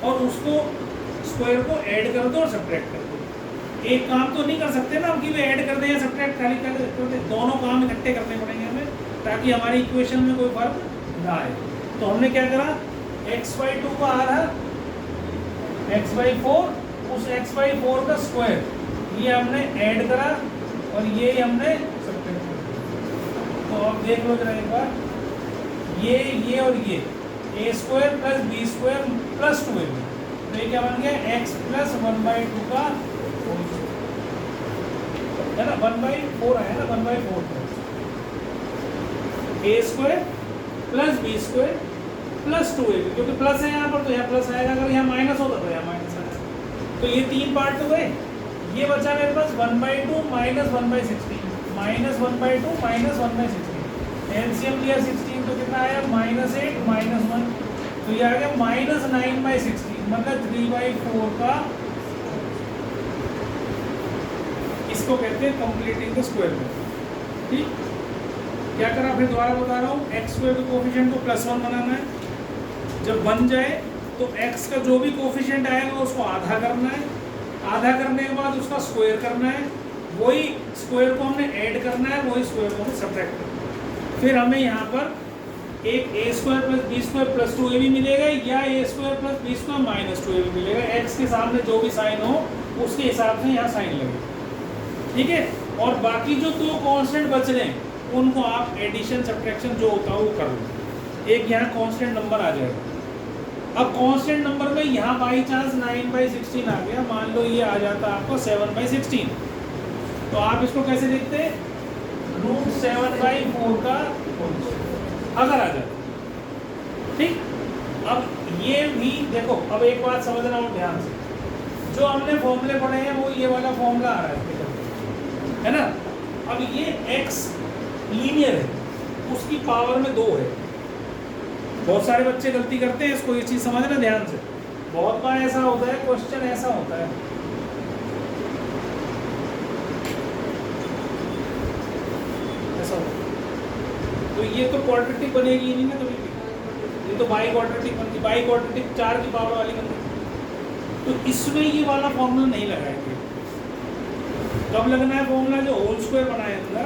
और उसको स्क्वायर को ऐड कर दो और सब्ट्रैक्ट कर दो। एक काम तो नहीं कर सकते ना हम कि वे ऐड कर दें या सब्ट्रैक्ट खाली कर दे, दोनों काम इकट्ठे करने पड़ेंगे हमें ताकि हमारी इक्वेशन में कोई फर्क ना आए। तो हमने क्या करा, x/2 का आधा x/4, उस x/4 का स्क्वायर ये हमने ऐड करा और ये हमने सब्ट्रैक्ट करा। तो अब देख लो जरा एक बार, ये और ये a square plus b square plus 2ab, तो ये क्या बन गया x प्लस 1/2 का है ना, 1/4 आया ना, 1/4 a square plus b square plus 2ab, क्योंकि प्लस है यहाँ पर तो यहाँ प्लस आएगा, अगर यहाँ माइनस होता तो यहाँ माइनस आएगा। तो ये 3 पार्ट तो गए, ये बचा मेरे पास 1/2 माइनस 1/16, माइनस 1/2 माइनस 1/16, एलसीएम लिया 16 तो कितना आया -8 -1, तो ये आ गया -9/16, मतलब 3/4 का। इसको कहते हैं कंप्लीटिंग द स्क्वायर मेथड। ठीक, क्या करा फिर दोबारा बता रहा हूँ, एक्स स्क्वायर के कोफिशिएंट को +1 बनाना है। जब बन जाए तो एक्स का जो भी कोफिशिएंट आएगा उसको आधा करना है, आधा करने के बाद उसका स्क्वायर करना है, वही स्क्वायर को हमने ऐड करना है, वही स्क्वायर को हमें सब्ट्रैक्ट करना है। फिर हमें यहाँ पर एक a square plus b square plus 2ab मिलेगा या a square plus b square minus 2ab मिलेगा। x के सामने जो भी साइन हो उसके हिसाब से यहाँ साइन लगेगा, ठीक है। और बाकी जो 2 कांस्टेंट बच रहे हैं उनको आप एडिशन सब्ट्रैक्शन जो होता है वो कर लो। एक यहाँ कांस्टेंट नंबर आ जाएगा। अब कांस्टेंट नंबर में यहाँ बाई चांस 9/16 आ गया, मान लो ये आ जाता आपको 7/16, तो आप इसको कैसे लिखते हैं, √7/4 का अगर आ जाए। ठीक, अब ये भी देखो, अब एक बात समझना हो ध्यान से, जो हमने फॉर्मूले पढ़े हैं वो ये वाला फॉर्मूला आ रहा है ना। अब ये x लीनियर है, उसकी पावर में 2 है। बहुत सारे बच्चे गलती करते हैं, इसको ये चीज़ समझना ध्यान से। बहुत बार ऐसा होता है, क्वेश्चन ऐसा होता है, ऐसा होता है तो ये तो क्वाड्रेटिक बनेगी नहीं ना कभी भी, ये तो बाई क्वाड्रेटिक बनती, बाई क्वाड्रेटिक 4 की पावर वाली बनती। तो इसमें ये वाला फॉर्मूला नहीं लगाएंगे। कब लगना है फॉर्मूला, जो होल स्क्वायर बनाए अंदर,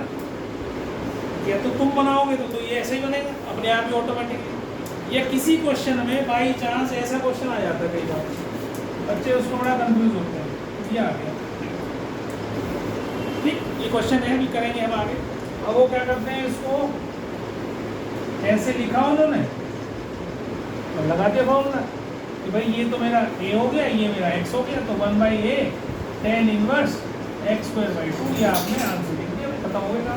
या तो तुम बनाओगे तो ये ऐसे ही बनेगा अपने आप ही ऑटोमेटिकली, या किसी क्वेश्चन में बाई चांस ऐसा क्वेश्चन आ जाता है कई बार, बच्चे उसको बड़ा कंफ्यूज होते हैं। ये आ गया, ठीक, ये क्वेश्चन है, भी करेंगे हम आगे। अब वो क्या करते हैं, इसको ऐसे लिखा उन्होंने तो लगा दिया फॉर्मूला कि भाई ये तो मेरा a हो गया, ये मेरा x हो गया, तो 1/a tan इनवर्स x²/2, ये आपने आंसर लिख दिया, खत्म हो गया।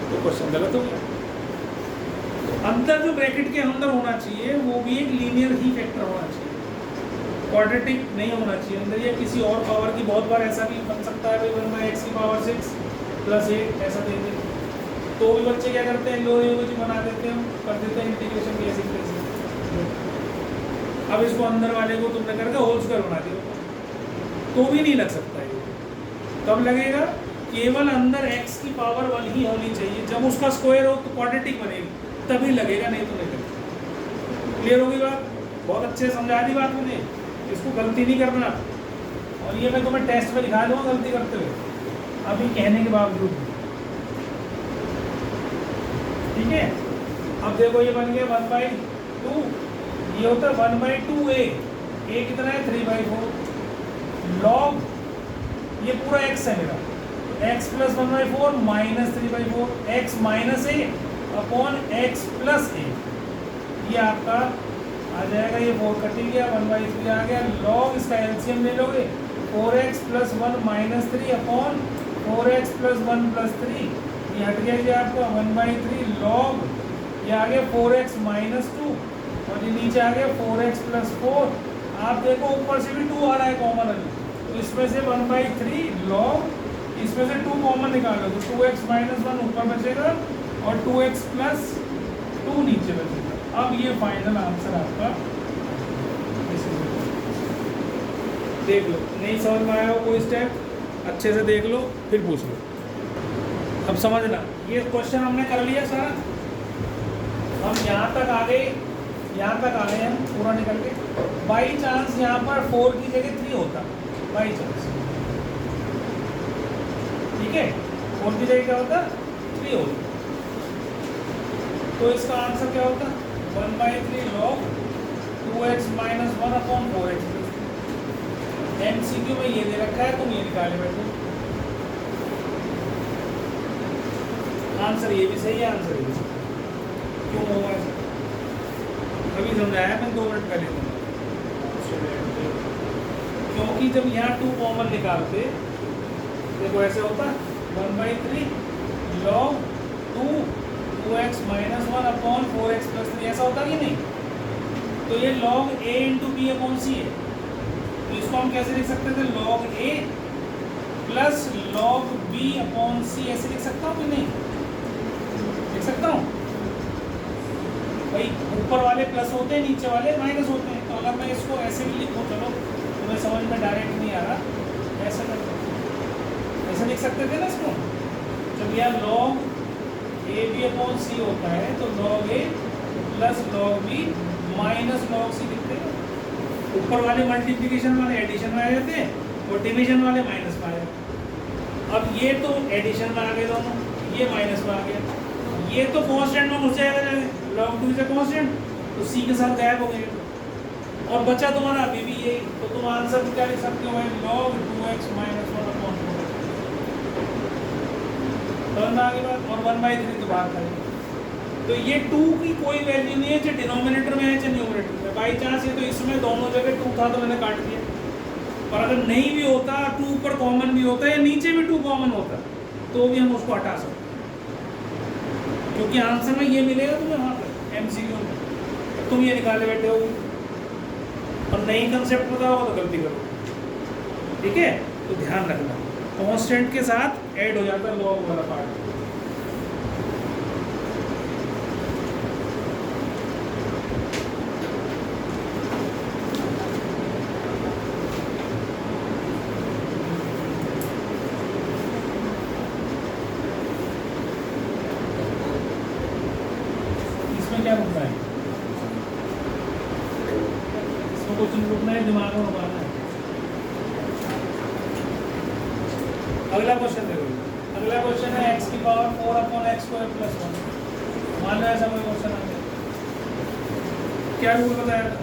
तो क्वेश्चन गलत हो गया। तो अंदर जो ब्रैकेट के अंदर होना चाहिए वो भी एक लीनियर ही फैक्टर होना चाहिए, क्वाड्रेटिक नहीं होना चाहिए अंदर, या किसी और पावर की। बहुत बार ऐसा भी बन सकता है भाई 1/x की पावर 6 + 8 ऐसा दे दे, तो भी बच्चे क्या करते हैं, लो ये कुछ बना देते हैं, कर देते हैं इंटीग्रेशन की ऐसी कैसे। अब इसको अंदर वाले को तुमने करके होल स्क्वायर बना दिया तो भी नहीं लग सकता है। कब लगेगा, केवल अंदर x की पावर 1 ही होनी चाहिए, जब उसका स्क्वायर हो तो क्वाड्रेटिक बनेगी, तभी लगेगा, नहीं तो नहीं लगेगा। क्लियर होगी बात, बहुत अच्छे समझा दी बात मैंने, इसको गलती नहीं करना। और ये मैं तुम्हें टेस्ट में दिखा दूँगा गलती करते हुए, अभी कहने के बावजूद। ठीक है, अब देखो ये बन गया 1/2, ये होता है 1/2a, a कितना है 3/4, log ये पूरा x है मेरा, x + 1/4 - 3/4, x - a upon x + a, ये आपका आ जाएगा, ये 4 कट गया, 1/3 आ गया, log इसका एलसीएम ले लोगे 4x + 1 - 3 अपॉन 4x + 1 + 3, ये हट गया, ये आपका 1/3 log, ये आ गया 4x - 2, और ये नीचे आ गया 4x + 4 आप देखो ऊपर से भी 2 आ रहा है कॉमन अभी, तो इसमें से 1/3 लॉग, इसमें से 2 कॉमन निकालो तो 2x - 1 ऊपर बचेगा और 2x + 2 नीचे बचेगा। अब ये फाइनल आंसर आपका देख लो। नहीं समझ में आया हो कोई स्टेप अच्छे से देख लो फिर पूछ लो। अब समझना, ये क्वेश्चन हमने कर लिया सारा, हम यहाँ तक आ गए, यहाँ तक आ गए हम पूरा निकल के। बाई चांस यहाँ पर 4 की जगह 3 होता, बाई चांस, ठीक है, 4 की जगह क्या होता, 3 होता, तो इसका आंसर क्या होता, 1/3 log 2x - 1/4x। MCQ में ये दे रखा है, तुम ये निकाले बैठो। आंसर ये भी सही है, आंसर ये भी सही। क्यों होगा ऐसा, अभी समझाया मैं 2 मिनट पहले तुमको। क्योंकि जब यहाँ 2 कॉमन निकालते देखो ऐसे होता 1/3 log 2x - 1/4x + 3, ऐसा होता कि नहीं। तो ये log a × b/c है, तो इसको हम कैसे लिख सकते थे, log a + log b/c, ऐसे लिख सकता हूँ कि नहीं, लिख सकता हूँ भाई। ऊपर वाले प्लस होते हैं, नीचे वाले माइनस होते हैं, तो अगर मैं इसको ऐसे भी लिखूँ, चलो तुम्हें समझ में डायरेक्ट नहीं आ रहा, ऐसे कर, ऐसे लिख सकते थे ना इसको। जब यह log ab/c होता है तो log a + log b - log c लिखते हैं। ऊपर वाले मल्टीप्लिकेशन वाले एडिशन में आ जाते हैं और डिवीजन वाले माइनस में आ जाते हैं। अब ये तो एडिशन में आ गए दोनों, ये माइनस में आ गया, ये तो कांस्टेंट में घुस जाएगा जाके, log 2 इज अ कांस्टेंट, तो c के साथ गायब हो गए, और बचा तुम्हारा अभी भी यही, तो तुम आंसर क्या लिख सकते हो भाई, log 2x - 1/4। टर्न आगे बात, और 1/3 तो बात करें, तो ये 2 की कोई वैल्यू नहीं है, चाहे डिनोमिनेटर में है चाहे न्यूमरेटर में। बाई चांस ये तो इसमें दोनों जगह 2 था तो मैंने काट दिया, पर अगर नहीं भी होता, 2 ऊपर कॉमन भी होता है या नीचे भी 2 कॉमन होता तो भी हम उसको हटा सकते, क्योंकि आंसर में ये मिलेगा तुम्हें वहाँ पर MCQ में। तुम ये निकाले बैठे हो और नई कंसेप्ट पता होगा तो गलती करो, ठीक है। तो ध्यान रखना, कांस्टेंट के साथ ऐड हो जाता है लॉग वाला पार्ट। क्या रुकना है, इसमें कुछ नहीं रुकना है, दिमाग में उगाना है। अगला क्वेश्चन देखो, अगला क्वेश्चन है x⁴ 4/x² + 1। मान लो ऐसा कोई क्वेश्चन आ गया, क्या रूल बताया था,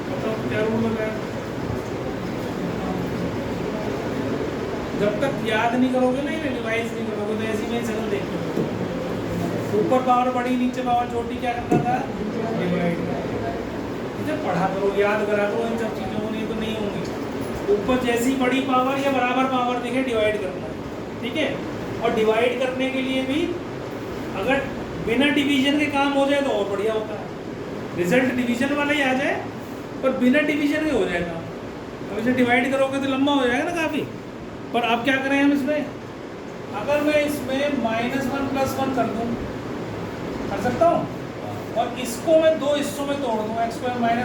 बताओ क्या रूल बताया। जब तक याद नहीं करोगे ना, रिवाइज नहीं करोगे, तो ऐसी में शक्ल देखते हो, ऊपर पावर बड़ी नीचे पावर छोटी, क्या करना था, डिवाइड। जब पढ़ा करो, याद करा करो, इन सब चीज़ों को, नहीं तो नहीं होंगी। ऊपर जैसी बड़ी पावर या बराबर पावर दिखे डिवाइड करना, ठीक है। और डिवाइड करने के लिए भी अगर बिना डिवीजन के काम हो जाए तो और बढ़िया होता है, रिजल्ट डिवीजन वाला ही आ जाए, पर बिना डिवीजन के हो जाएगा। अब इसे डिवाइड करोगे तो लंबा हो जाएगा ना काफ़ी। पर अब क्या करें हम इसमें, अगर मैं इसमें -1 + 1 कर दूँ, कर सकता हूँ, और इसको मैं 2 हिस्सों में तोड़ दूँ, x² - 1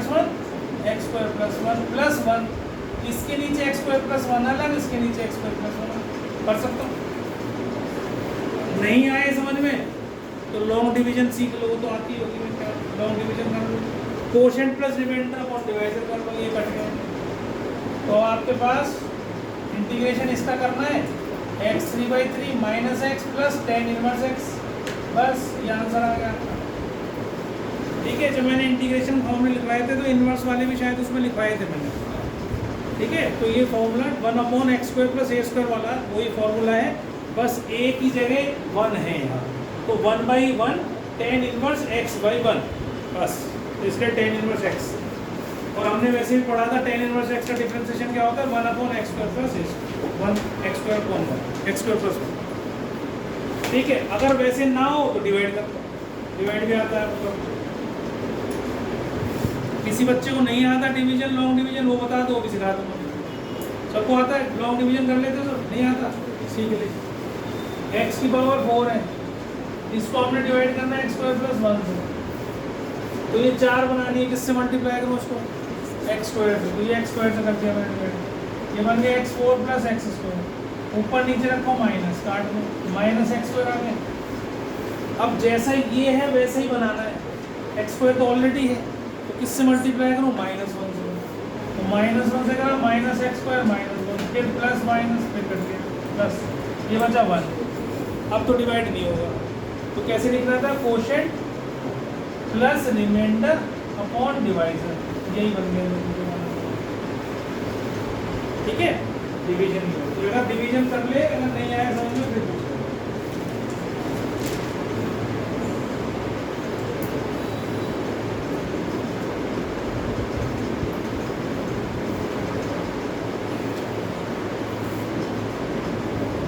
x² + 1 + 1, इसके नीचे x² + 1 अलग, इसके नीचे x² + 1 कर सकता हूँ। नहीं आए समझ में तो लॉन्ग डिवीजन सीख लो, तो आती होगी, मैं क्या लॉन्ग डिवीजन कर लूँ, quotient plus remainder upon divisor कर लो, ये कट गया। तो आपके पास इंटीग्रेशन इसका करना है, x3/3 - x + tan 1x, बस ये आंसर आ गया, ठीक है। जो मैंने इंटीग्रेशन फॉर्मूले लिखवाए थे, तो इन्वर्स वाले भी शायद उसमें लिखवाए थे मैंने, ठीक है। तो ये फॉर्मूला 1/x² + a² वाला वही फॉर्मूला है, बस a की जगह 1 है यहाँ, तो 1/1 tan 1x/1, बस इसलिए tan 1x। और हमने वैसे भी पढ़ा था tan 1x का डिफरेंशिएशन क्या होता है, 1/x² + a², 1x² + 1, ठीक है। अगर वैसे ना हो तो डिवाइड कर दो, डिवाइड भी आता है आपको। किसी बच्चे को नहीं आता डिवीजन लॉन्ग डिवीजन, वो बता दो, वो भी सिखा दूंगा। सबको आता है लॉन्ग डिवीजन कर लेते हो? नहीं आता, सीख ले। x की पावर 4 है, इसको हमने डिवाइड करना है x² + 1 से, तो ये 4 बनानी है, किससे मल्टीप्लाई करूँ उसको? x² से, तो ये x² से कर दिया मैंने डिवाइड, ये बन गया x4 + x², ऊपर नीचे रखो माइनस, काट दो, -x² आ गया। अब जैसा ये है वैसे ही बनाना है, x² तो ऑलरेडी है, तो किससे मल्टीप्लाई करूँ? -1 से, तो -1 से करा -x² -1, फिर प्लस माइनस, फिर कर दिया प्लस, ये बचा 1। अब तो डिवाइड नहीं होगा, तो कैसे लिख रहा था? Quotient plus remainder upon divisor, यही बन गया। ठीक है, डिवीजन ही हो, तो अगर डिवीजन कर ले, अगर नहीं आया समझ में फिर पूछ।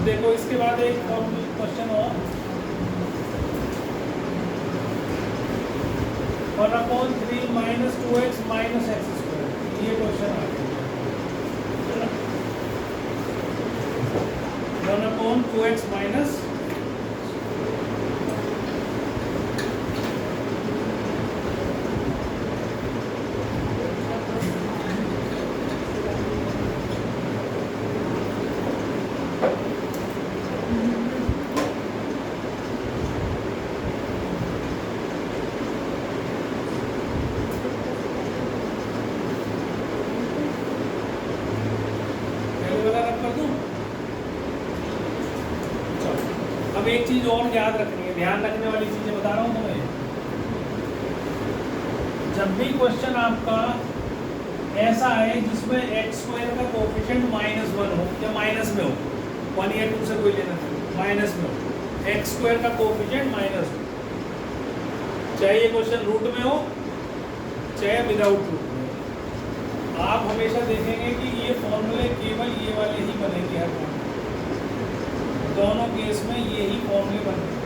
देखो इसके बाद एक क्वेश्चन और, 1/3 - 2x - x², ये क्वेश्चन आ गया। 1/2x माइनस अब एक चीज और याद रखनी है, ध्यान रखने वाली चीजें बता रहा हूँ तुम्हें। जब भी क्वेश्चन आपका ऐसा है जिसमें x² का कोएफिशिएंट -1 हो या माइनस में हो, 1 या 2 से कोई लेना नहीं, माइनस में हो, x² का कोएफिशिएंट माइनस हो, चाहे ये क्वेश्चन रूट में हो चाहे विदाउट रूट में, आप हमेशा देखेंगे कि ये फॉर्मूले केवल ये वाले ही बनेंगे हर बार, दोनों केस में यही फॉर्मूले बनेंगे।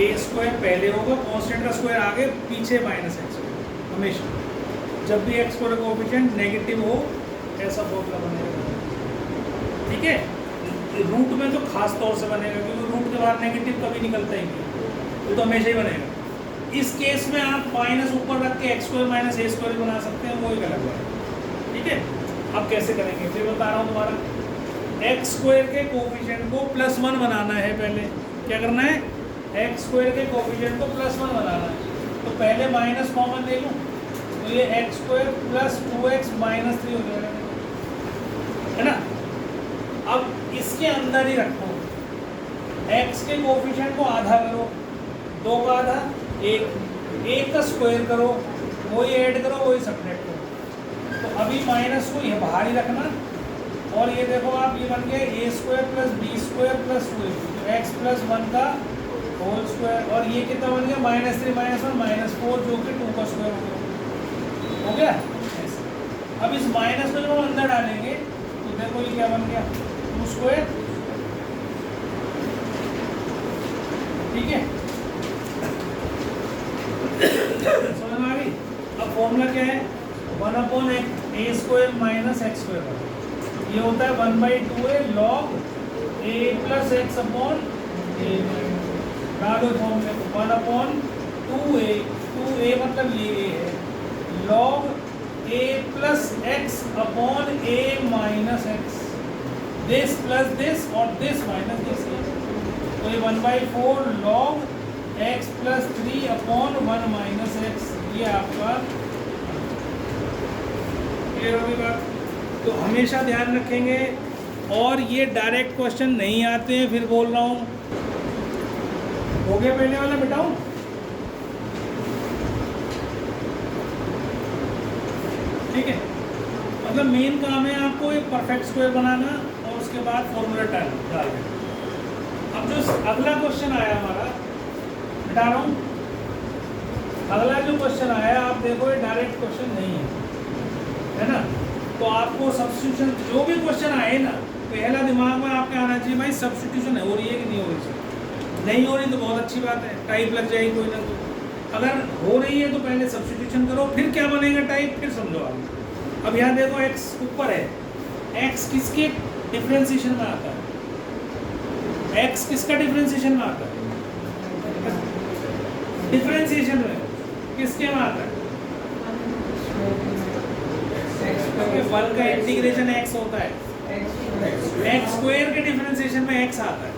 a² पहले होगा, कांस्टेंट का स्क्वायर आगे, पीछे -x², हमेशा जब भी x² का कोएफिशिएंट नेगेटिव हो ऐसा फॉर्मूला बनेगा। ठीक है, रूट में तो खास तौर से बनेगा, क्योंकि रूट के बाहर नेगेटिव कभी निकलता ही नहीं, वो तो हमेशा ही बनेगा। इस केस में आप माइनस ऊपर रख के x² - a² बना सकते हैं, वो एक अलग बात है। ठीक है, अब कैसे करेंगे फिर बता रहा हूँ दोबारा। x² के कोएफिशिएंट को +1 बनाना है, पहले क्या करना है? x² के कोएफिशिएंट को +1 बनाना है, तो पहले माइनस कॉमन ले लूँ, तो ये x² + 2x - 3 हो जाएगा, है ना। अब इसके अंदर ही रखो, x के कोएफिशिएंट को आधा करो, 2 का आधा 1 का स्क्वायर करो, वही ऐड करो, वही सब्ट्रैक्ट करो। तो अभी माइनस को ये बाहर ही रखना, और ये देखो आप, ये बन गया a² + b² + 2ab, x + 1 का होल स्क्वायर, और ये कितना बन गया? -3 - 1 -4, जो कि 2 का स्क्वायर हो गया। अब इस माइनस को जब हम अंदर डालेंगे तो देखो ये क्या बन गया? 2²। ठीक है, समझ में आ गई? अब फॉर्मूला क्या है? 1/a² - x², ये होता है 1/2a log a + x/a। डालो फॉर्मूले को, 1/2a, 2a मतलब ये है, log a + x/a - x, this plus this और this minus this, तो ये 1/4 log x + 3/1 - x, ये आपका क्लियर होगी बात। तो हमेशा ध्यान रखेंगे, और ये डायरेक्ट क्वेश्चन नहीं आते हैं, फिर बोल रहा हूँ। हो गया पहले वाला, मिटाऊं? ठीक है, मतलब मेन काम है आपको एक परफेक्ट स्क्वायर बनाना और उसके बाद फॉर्मूला डाल देना। अब जो अगला क्वेश्चन आया हमारा, मिटा रहा हूँ, अगला जो क्वेश्चन आया आप देखो, ये डायरेक्ट क्वेश्चन नहीं है ना। तो आपको सब्स्टिट्यूशन, जो भी क्वेश्चन आए ना, पहला दिमाग में आपके आना चाहिए भाई सब्स्टिट्यूशन हो रही है कि नहीं हो रही। नहीं हो रही तो बहुत अच्छी बात है, टाइप लग जाएगी कोई ना कोई, अगर हो रही है तो पहले सब्स्टिट्यूशन करो, फिर क्या बनेगा टाइप, फिर समझो आगे। अब यहाँ देखो x ऊपर है, x किसके डिफरेंशिएशन में आता है, x किसका डिफरेंशिएशन में आता है, डिफरेंशिएशन में किसके में आता है, वन का इंटीग्रेशन x होता है, x स्क्वायर के डिफरेंशिएशन में x आता है,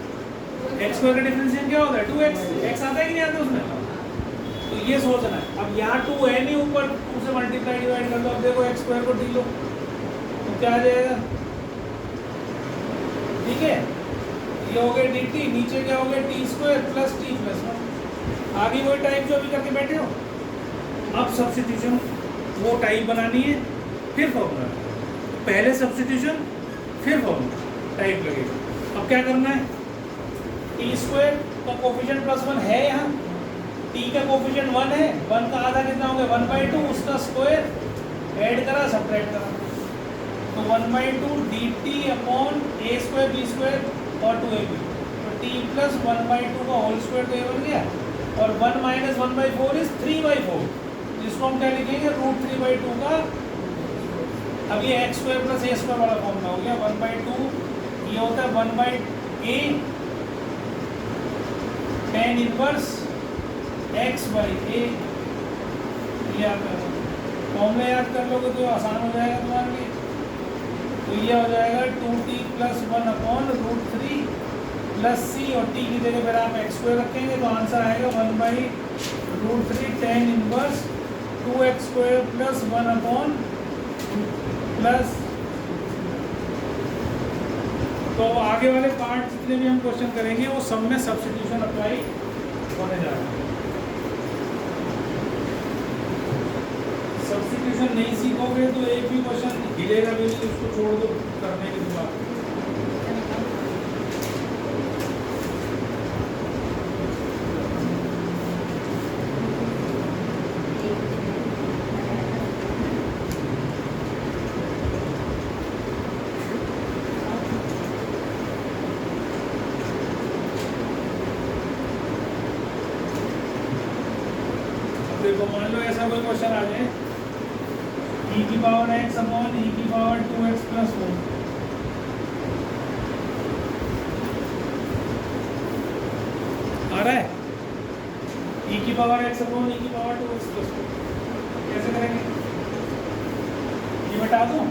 x स्क्वायर का डिफरेंशिएशन क्या होता है 2x, x आता है कि नहीं आता उसमें, तो ये सोचना है। अब यहाँ 2 है नहीं, ऊपर 2 से मल्टीप्लाई डिवाइड कर दो, अब देखो x स्क्वायर को डी लो तो क्या आ जाएगा, ठीक है, ये हो गया dt, नीचे क्या हो गया t square plus t plus 1, आगे वही टाइप जो अभी करके बैठे हो। अब सब्स्टिट्यूशन वो टाइप बनानी है, फिर फॉर्मूला, पहले सब्स्टिट्यूशन फिर फॉर्मूला टाइप लगेगा। अब क्या करना है, टी स्क्वायर का कोफिशिएंट प्लस 1 है, यहाँ टी का कोफिशिएंट 1 है, 1 का आधा कितना हो गया 1/2, उसका स्क्वायर ऐड करा सब्ट्रैक्ट करा, तो 1/2 dt upon a square b square और 2ab, तो t प्लस 1/2 का होल स्क्वायर तो ये बन गया, और 1 माइनस 1/4 इज 3/4, जिसको हम क्या लिखेंगे √3/2 का, अब ये x square plus a square वाला फॉर्मूला हो गया, 1/2 ये होता है 1/a tan inverse x by a, ये आप फॉर्मूला याद कर लोगे तो आसान हो जाएगा तुम्हारे लिए, तो ये हो जाएगा 2t plus 1 upon √3 plus c, और t की जगह फिर आप x स्क्वायर रखेंगे तो आंसर आएगा 1/√3 tan inverse 2x square plus 1 upon plus. तो आगे वाले पार्ट जितने भी हम क्वेश्चन करेंगे वो सब में सब्स्टिट्यूशन अप्लाई होने जा रहा है। सब्स्टिट्यूशन नहीं सीखोगे तो एक भी क्वेश्चन हिलेगा भी नहीं, उसको छोड़ दो करने के बाद। देखो मान लो ऐसा कोई क्वेश्चन आ जाए, e की पावर x अपॉन e की पावर 2x प्लस 1, आ रहा है e की पावर x अपॉन e की पावर 2x प्लस 1, कैसे करेंगे, ये बता दूं,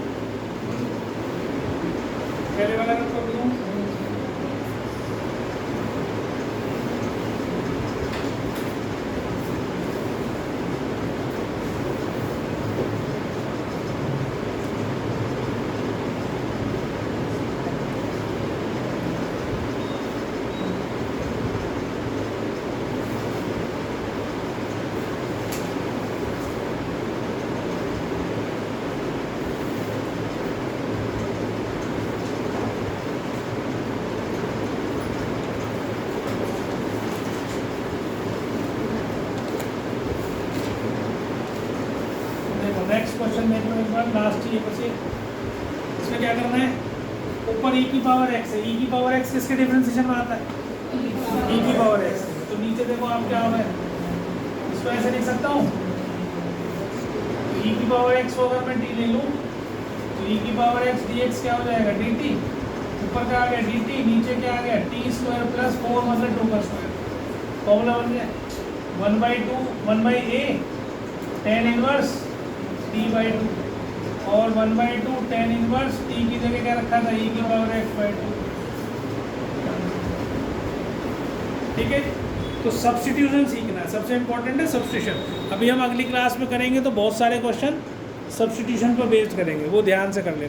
पहले वाला कर दूं, नेक्स्ट क्वेश्चन देख लो एक बार, लास्ट ही बचे, इसमें क्या करना है, ऊपर e की पावर x है, e की पावर x किसके डिफरेंशिएशन में आता है, e की पावर x, तो नीचे देखो आप क्या होगा, इसको ऐसे लिख सकता हूँ, e की पावर x को अगर मैं d ले लूँ तो e की पावर x dx क्या हो जाएगा dt, ऊपर क्या आ गया dt, नीचे क्या आ गया t स्क्वायर प्लस 4 मतलब 2 का स्क्वायर, फॉर्मूला बन गया 1/a tan इनवर्स t/2 और 1/2 tan इनवर्स t की जगह क्या रखा था e की पावर x/2, ठीक है। तो सब्स्टिट्यूशन सीखना है, सबसे इम्पोर्टेंट है सब्स्टिट्यूशन। अभी हम अगली क्लास में करेंगे तो बहुत सारे क्वेश्चन सब्स्टिट्यूशन पर बेस्ड करेंगे, वो ध्यान से कर लेना।